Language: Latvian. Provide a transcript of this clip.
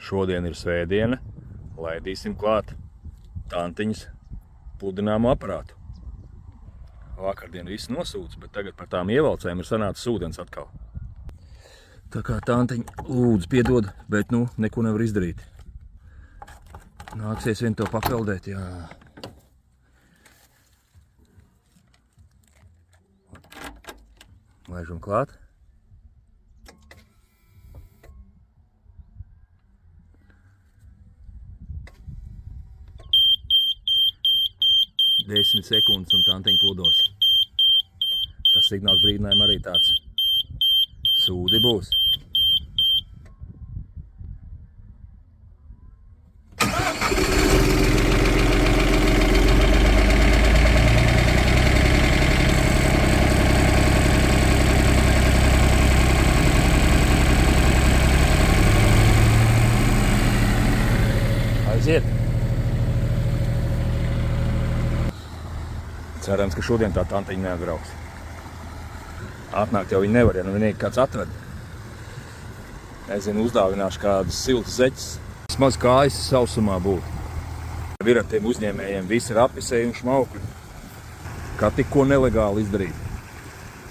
Šodien ir svētdiena, laidīsim klāt tantiņas pludināmo aparātu. Vakardien viss nosūca, bet tagad par tām ievalcēm ir sanācis ūdens atkal. Tā kā tantiņa lūdzu piedod, bet nu neko nevar izdarīt. Nāksies vien to papeldēt, jā. Laižam klāt. Desmit sekundes un tantiņa pludos. Tas signāls brīdinājumam arī tāds. Sūdi būs. Aiziet! Cerams, ka šodien tā tantiņa neatbrauks. Atnākt jau viņi nevar, ja nu vienīgi kāds atved. Nezinu, uzdāvināšu kādas siltas zeķes. Vismaz kājas sausumā būtu. Ir ar tiem uzņēmējiem visi ir apvisēji un šmaukļi. Kā tikko nelegāli izdarīt.